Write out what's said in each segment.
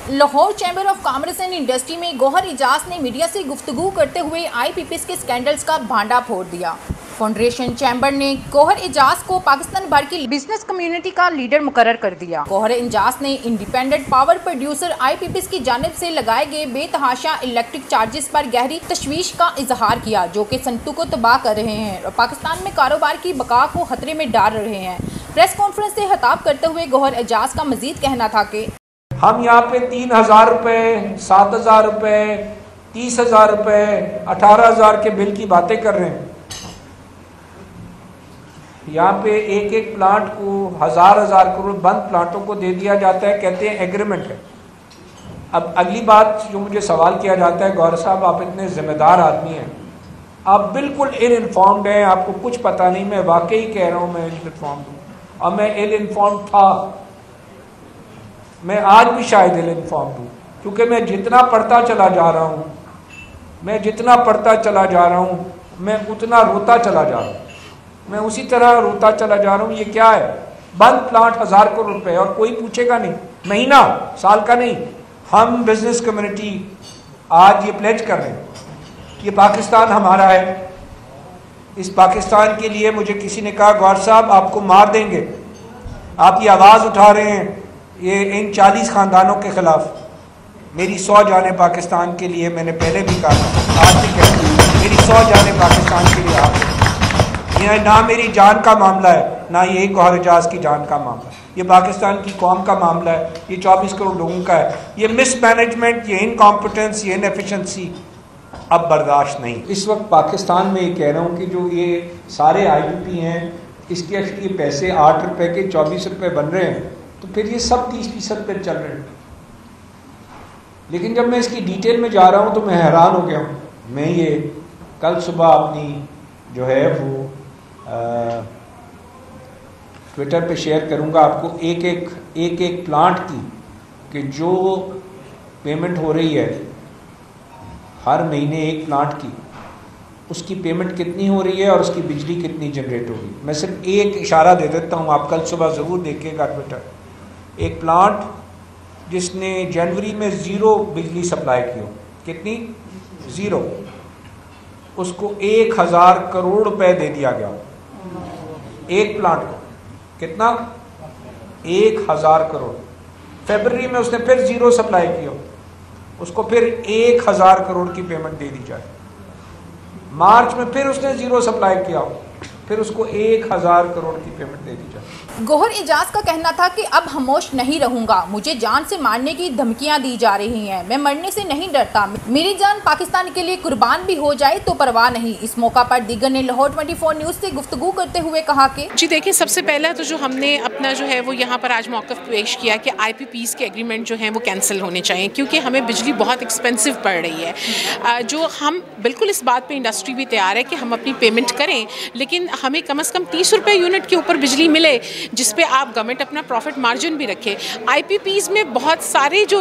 Lahore chamber of commerce and industry में गौहर एजाज ने media से गुफ्तगू करते हुए IPPs के स्कैंडल्स का भांडा फोड़ दिया। फाउंडेशन चैम्बर ने गौहर एजाज को पाकिस्तान भर की बिजनेस कम्युनिटी का लीडर मुकर्रर कर दिया। गौहर एजाज ने इंडिपेंडेंट पावर प्रोड्यूसर IPPs की जानिब से लगाए गए बेतहाशा इलेक्ट्रिक चार्जेस पर गहरी तशवीश का इजहार किया, जो कि सनतू को तबाह कर रहे हैं और पाकिस्तान में कारोबार की बका को खतरे में डाल रहे हैं। प्रेस कॉन्फ्रेंस से खिताब करते हुए गौहर एजाज का मजीद कहना था कि हम यहाँ पे 3,000 रुपये, 7,000 रुपये, 30,000 रुपये, 18,000 के बिल की बातें कर रहे हैं। यहाँ पे एक एक प्लांट को हजार करोड़ बंद प्लांटों को दे दिया जाता है, कहते हैं एग्रीमेंट है। अब अगली बात जो मुझे सवाल किया जाता है, गौहर साहब आप इतने जिम्मेदार आदमी हैं, आप बिल्कुल इल इन्फॉर्म्ड हैं, आपको कुछ पता नहीं। मैं वाकई कह रहा हूँ मैं इल इन्फॉर्म्ड हूँ और मैं इल इन्फॉर्म्ड था, मैं आज भी शायद इल इन्फॉर्म्ड हूँ, क्योंकि मैं जितना पढ़ता चला जा रहा हूँ, मैं उतना रोता चला जा रहा हूँ, मैं उसी तरह रोता चला जा रहा हूँ। ये क्या है? बंद प्लांट 1,000 करोड़ रुपए और कोई पूछेगा नहीं, महीना साल का नहीं। हम बिजनेस कम्युनिटी आज ये प्लेज कर रहे हैं, ये पाकिस्तान हमारा है। इस पाकिस्तान के लिए मुझे किसी ने कहा गौहर साहब आपको मार देंगे, आप ये आवाज़ उठा रहे हैं ये इन 40 ख़ानदानों के ख़िलाफ़। मेरी 100 जाने पाकिस्तान के लिए, मैंने पहले भी कहा, आज भी कहती हूँ, मेरी 100 जाने पाकिस्तान के लिए। आप यह ना मेरी जान का मामला है, ना ये गौहर एजाज की जान का मामला है, ये पाकिस्तान की कौम का मामला है, ये 24 करोड़ लोगों का है। ये मिसमैनेजमेंट, ये इनकॉम्पिटेंस, ये इनएफिशिएंसी अब बर्दाश्त नहीं। इस वक्त पाकिस्तान में ये कह रहा हूँ कि जो ये सारे IPP हैं, इसके एक्चुअली पैसे 8 रुपये के 24 रुपये बन रहे हैं, तो फिर ये सब 30% पे चल रहे हैं। लेकिन जब मैं इसकी डिटेल में जा रहा हूँ तो मैं हैरान हो गया हूँ। मैं ये कल सुबह अपनी जो है वो ट्विटर पे शेयर करूँगा आपको, एक एक प्लांट की कि जो पेमेंट हो रही है हर महीने एक प्लांट की, उसकी पेमेंट कितनी हो रही है और उसकी बिजली कितनी जनरेट हो रही है। मैं सिर्फ एक इशारा दे देता हूँ, आप कल सुबह ज़रूर देखिएगा ट्विटर। एक प्लांट जिसने जनवरी में 0 बिजली सप्लाई की हो, कितनी? 0, उसको 1,000 करोड़ रुपए दे दिया गया एक प्लांट को। कितना? 1,000 करोड़। फरवरी में उसने फिर 0 सप्लाई की हो, उसको फिर 1,000 करोड़ की पेमेंट दे दी जाए। मार्च में फिर उसने 0 सप्लाई किया हो, फिर उसको 1,000 करोड़ की पेमेंट दे दी जाए। गौहर एजाज का कहना था कि अब खामोश नहीं रहूंगा, मुझे जान से मारने की धमकियां दी जा रही हैं, मैं मरने से नहीं डरता, मेरी जान पाकिस्तान के लिए कुर्बान भी हो जाए तो परवाह नहीं। इस मौका पर दीगर ने लाहौर 24 न्यूज़ से गुफ्तगू करते हुए कहा कि जी देखिए, सबसे पहला तो जो हमने अपना जो है वो यहाँ पर आज मौक़िफ़ पेश किया कि IPPs के एग्रीमेंट जो हैं वो कैंसिल होने चाहिए, क्योंकि हमें बिजली बहुत एक्सपेंसिव पड़ रही है। जो हम बिल्कुल इस बात पर इंडस्ट्री भी तैयार है कि हम अपनी पेमेंट करें, लेकिन हमें कम से कम 30 रुपये यूनिट के ऊपर बिजली मिले, जिस पे आप गवर्नमेंट अपना प्रॉफिट मार्जिन भी रखे। IPPs में बहुत सारे जो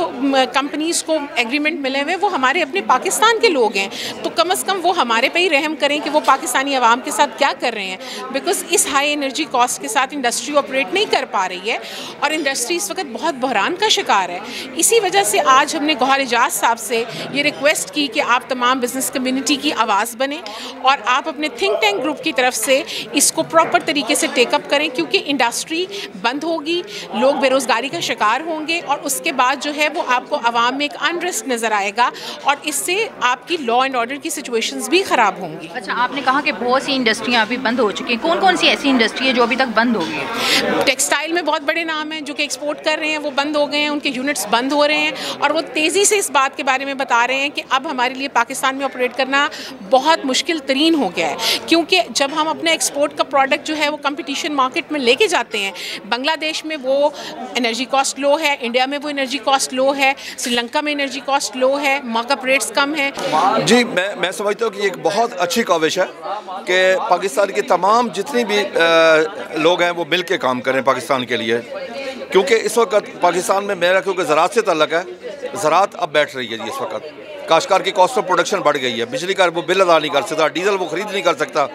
कंपनीज को एग्रीमेंट मिले हुए वो हमारे अपने पाकिस्तान के लोग हैं, तो कम से कम वो हमारे पे ही रहम करें कि वो पाकिस्तानी आवाम के साथ क्या कर रहे हैं। बिकॉज इस हाई एनर्जी कॉस्ट के साथ इंडस्ट्री ऑपरेट नहीं कर पा रही है और इंडस्ट्री इस वक्त बहुत बहरान का शिकार है। इसी वजह से आज हमने गौहर एजाज साहब से ये रिक्वेस्ट की कि आप तमाम बिजनेस कम्युनिटी की आवाज़ बने और आप अपने थिंक टैंक ग्रुप की तरफ से इसको प्रॉपर तरीके से टेकअप करें, क्योंकि इंडस्ट्री बंद होगी, लोग बेरोज़गारी का शिकार होंगे और उसके बाद जो है वो आपको आवाम में एक अनरेस्ट नज़र आएगा और इससे आपकी लॉ एंड ऑर्डर की सिचुएशंस भी ख़राब होंगी। अच्छा, आपने कहा कि बहुत सी इंडस्ट्रियाँ अभी बंद हो चुकी हैं, कौन कौन सी ऐसी इंडस्ट्री है जो अभी तक बंद हो गई है? टेक्सटाइल में बहुत बड़े नाम हैं जो कि एक्सपोर्ट कर रहे हैं, वो बंद हो गए हैं, उनके यूनिट्स बंद हो रहे हैं और वो तेज़ी से इस बात के बारे में बता रहे हैं कि अब हमारे लिए पाकिस्तान में ऑपरेट करना बहुत मुश्किल तरीन हो गया है, क्योंकि जब हम अपने एक्सपोर्ट का प्रोडक्ट जो है वो कंपटीशन मार्केट में लेके जाते हैं, बांग्लादेश में वो एनर्जी कॉस्ट लो है, इंडिया में वो एनर्जी कॉस्ट लो है, श्रीलंका में एनर्जी कॉस्ट लो है, मार्कअप रेट्स कम है। जी मैं समझता हूँ कि एक बहुत अच्छी काविश है कि पाकिस्तान के तमाम जितने भी लोग हैं वो मिल के काम करें पाकिस्तान के लिए, क्योंकि इस वक्त पाकिस्तान में मेरा क्योंकि ज़राअत से ताल्लुक है, ज़राअत अब बैठ रही है जी। इस वक्त काश्तकार की कॉस्ट ऑफ प्रोडक्शन बढ़ गई है, बिजली का वो बिल अदा नहीं कर सकता, डीजल वो ख़रीद नहीं कर सकता।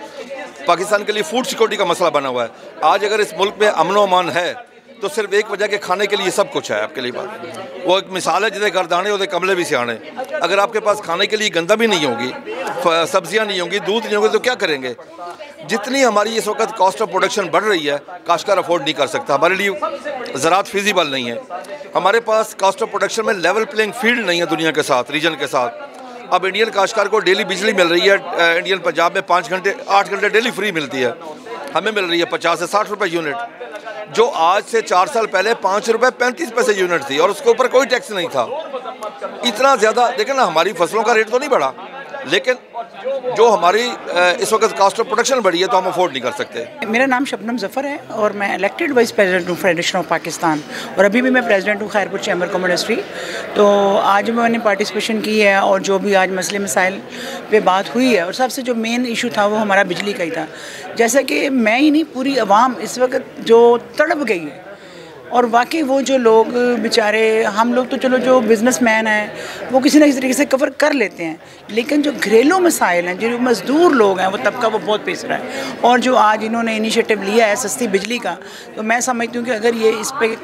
पाकिस्तान के लिए फूड सिक्योरिटी का मसला बना हुआ है। आज अगर इस मुल्क में अमन व अमान है तो सिर्फ एक वजह के खाने के लिए सब कुछ है आपके लिए बात। वो एक मिसाल है, जितने गर्दाने उतने कमले भी सियाने। अगर आपके पास खाने के लिए गंदा भी नहीं होगी, सब्जियां नहीं होंगी, दूध नहीं होंगे, तो क्या करेंगे? जितनी हमारी इस वक्त कॉस्ट ऑफ प्रोडक्शन बढ़ रही है, काश्तकार अफोर्ड नहीं कर सकता। हमारे लिए ज़राअत फिजिबल नहीं है। हमारे पास कॉस्ट ऑफ प्रोडक्शन में लेवल प्लेइंग फील्ड नहीं है दुनिया के साथ, रीजन के साथ। अब इंडियन काश्तकार को डेली बिजली मिल रही है, इंडियन पंजाब में 8 घंटे डेली फ्री मिलती है, हमें मिल रही है 50 से 60 रुपये यूनिट, जो आज से 4 साल पहले 5 रुपये 35 पैसे यूनिट थी, और उसके ऊपर कोई टैक्स नहीं था। इतना ज़्यादा देखें ना, हमारी फसलों का रेट तो नहीं बढ़ा, लेकिन जो हमारी इस वक्त कॉस्ट ऑफ प्रोडक्शन बढ़ी है तो हम अफोर्ड नहीं कर सकते। मेरा नाम शबनम ज़फ़र है और मैं इलेक्टेड वाइस प्रेसिडेंट हूँ फेडरेशन ऑफ पाकिस्तान, और अभी भी मैं प्रेसिडेंट हूँ खैरपुर चैम्बर कॉमर्स इंडस्ट्री। तो आज मैंने पार्टिसिपेशन की है, और जो भी आज मसले मसाइल पे बात हुई है, और सबसे जो मेन इशू था वो हमारा बिजली का ही था। जैसा कि मैं ही नहीं, पूरी आवाम इस वक्त जो तड़प गई है, और वाकई वो जो लोग बेचारे, हम लोग तो चलो जो बिज़नेसमैन हैं वो किसी न किसी तरीके से कवर कर लेते हैं, लेकिन जो घरेलू मसाइल हैं, जो मज़दूर लोग हैं, वो तबका वो बहुत पिस रहा है। और जो आज इन्होंने इनिशिएटिव लिया है सस्ती बिजली का, तो मैं समझती हूँ कि अगर ये इस पर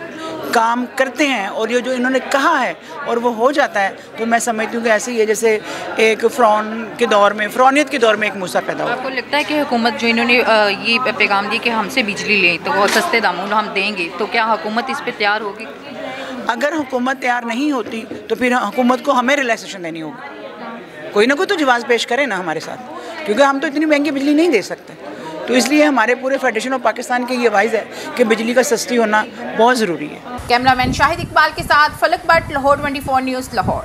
काम करते हैं और ये जो इन्होंने कहा है और वो हो जाता है, तो मैं समझती हूँ कि ऐसे ही है जैसे एक फ़रौनियत के दौर में एक मूसा पैदा हुआ। आपको लगता है कि हुकूमत जो इन्होंने ये पैगाम दी कि हमसे बिजली लें तो वो सस्ते दामों हम देंगे, तो क्या हुकूमत इस पर तैयार होगी? अगर हुकूमत तैयार नहीं होती तो फिर हुकूमत को हमें रिलैक्सेशन देनी होगी। कोई ना कोई तो जवाब पेश करे ना हमारे साथ, क्योंकि हम तो इतनी महंगी बिजली नहीं दे सकते। तो इसलिए हमारे पूरे फेडरेशन ऑफ पाकिस्तान की ये वाइज है कि बिजली का सस्ती होना बहुत ज़रूरी है। कैमरामैन शाहिद इकबाल के साथ फलक भट्ट, लाहौर 24 न्यूज़, लाहौर।